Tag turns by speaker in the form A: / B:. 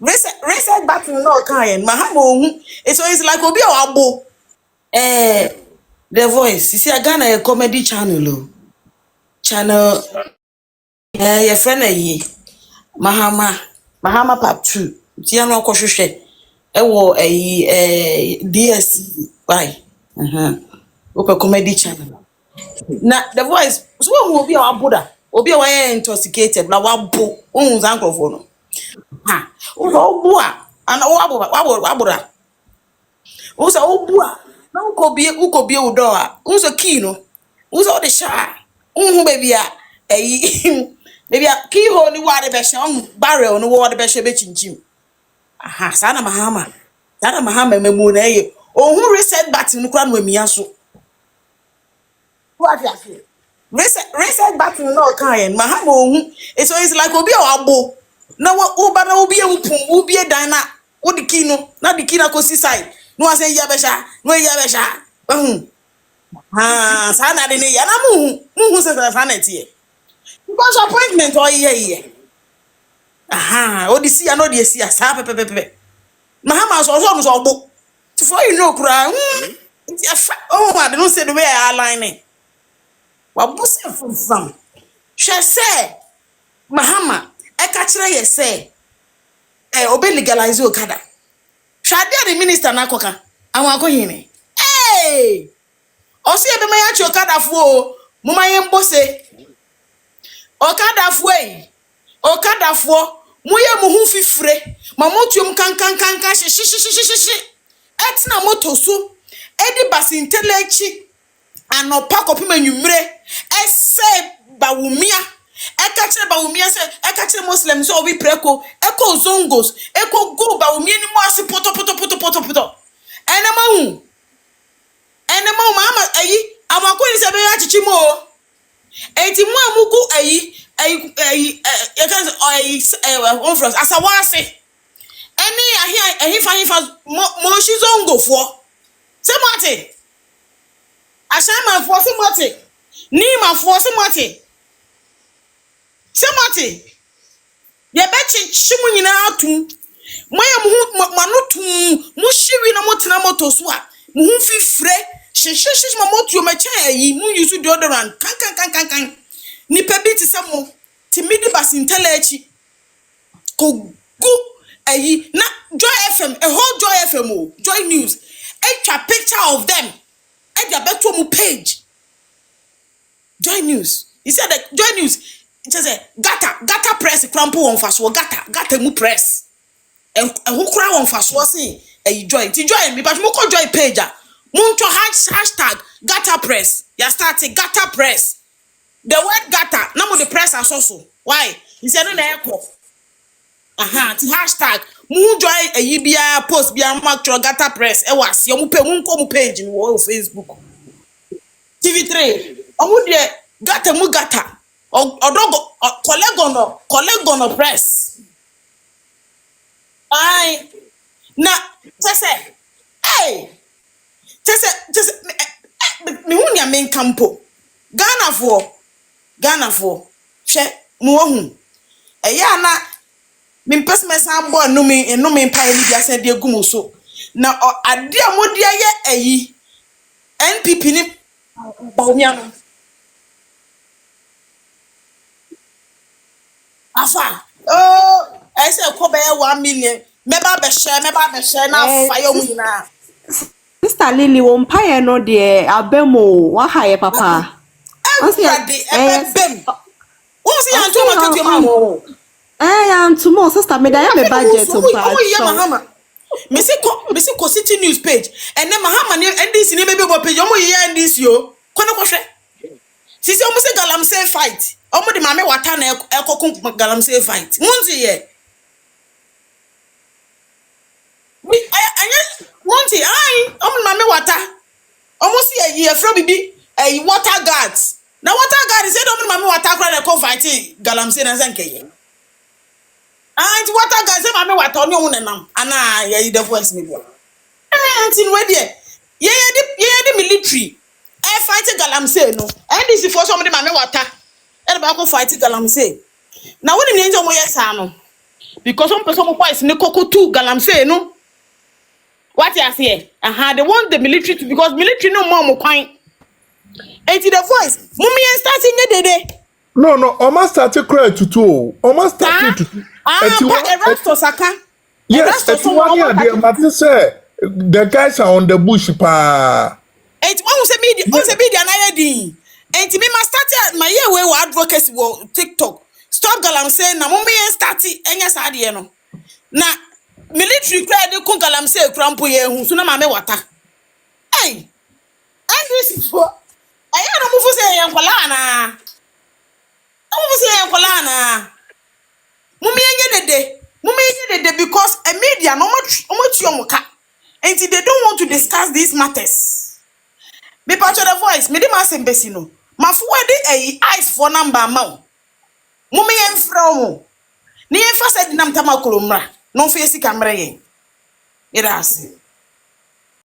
A: Reset button no kind. Mahamo. It's like obi abo. The Voice. You see, I Ghana a comedy channel. Channel. Your friend Mahama Part 2. Tia no kwhwehwe. Ewo DSTV. Why? Open comedy channel. Na The Voice. So who obi abo da? Obi a why intoxicated na wabo. Ohun zankrofo no. Ha. Obo a. Ana wabo da. Usa obua na ukobie udo a usa key no usa o de sha unhu baby a baby a key hole ni wa de be sha barrel no wa de be sha be chinchim aha sana mahama memu na ye ohun reset button no kra no amia so what ya feel reset button no kan mahama ohun it's like obi a wabo na wo na obi ewupum obi dan na wo de key no na de key na ko si side no I say yabesha no yabesha sana de ne ya na muhu se sana tie because appointment o ye odi no de si sa pepepepe mahama so ogbo before you know kura I don't say the way I align it wa busi from she say mahama e ka kire ye say obe legalize okada Shade the minister na koka awon akoyin osi ebe maya chi okada fu o mo maye mbose okada fu mo ye mo hu fifire ma mo tuom kan shi etina moto so edi basintelechi anopa kopim anwumre ese bawumia ekachire bawumia se ekachire muslim so obi preko eko zongos eko go bawumia ni mo ase poto enema mama ayi amakoni se be achichi mo enti mo amugu ayi you can conference asawase eni ahifa mo shi zongo fo se mate ashama fo se mate ni ma fo se mate Semati ye bechi chimu nyina atum moya mu manotum mu hiri na motena moto so a mu hu fifre hyehyehye ma moto ma cha yi mu use deodorant kan ni pebi ti se mo ti midi basintela echi ko gu ayi na Joy FM a whole Joy FM Joy News a picture of them e dia beto mu page Joy News he said that Joy News it says gata press crampo on faso gata mu press and who cry on faso say joy me but mo ko Joy page mo nto hashtag gata press ya start gata press the word gata na mo the press asoso why he said no na ekọ ti hashtag mo Joy bia post bia mark gata press e was mo pe mo nko mo page ni wo Facebook TV3 omo de gata odogo collegono press ai na tese me hunya men campo Ghana for she mu ohun eya na me pesmesa bo enumi pa ni bia se de gumu so na ade amodi aye NPP ni bawumia no afa I say ko be 1 million meba be share na fire mu na
B: Sister Lily won paye no de abemo wa haye papa
A: everybody ebem won see anto market ma mo
B: anto mo sister me da ya me budget o pa
A: Mahama me see ko city news page and then Mahama ni NDC ni bebe bo page omo ye NDC o kono ko hwe sisi omo se galamsey fight omo di mame wata na ekokun galamsey fight munti ye anya munti omo mame wata omo si ye fro bibi water guards na water guard say omo mame wata kra na ko fight galamsey na sanke ye anti water guard say mame wata oni omo nenam ana ye the voice me bo anti we de ye the military fight galamsey no NDC for some de mame wata e ba ko fight galamsey na woni ni nje mo yes ano because some person boys ne kokotu galamsey no. What you say? They want the military to, because military no more kwan. And the voice, mummy and starting the day.
C: No, almost started cry to two. Almost started to.
A: Erasto Saka.
C: Yes, it's 1 year. Martin said the guys are on the bush. Pa.
A: It's one media na yedi. And me must start my year where advocacy will TikTok. Stop galam saying na mummy and starting enya sadi no. Na military cry de kun galam say krampo ye hu so na mame wata. Hey. And this for aya no mu fu say yan kwala na. Mu say yan kwala na. Mummy enye dede because a media no much yomuka. And they don't want to discuss these matters. Be part of the voice, me de ma sembesi no. Ma fu de eyes for number ma. Mummy en from. Ni en fa said nam tama kolomra. Non fi esi camera yen. Irasi.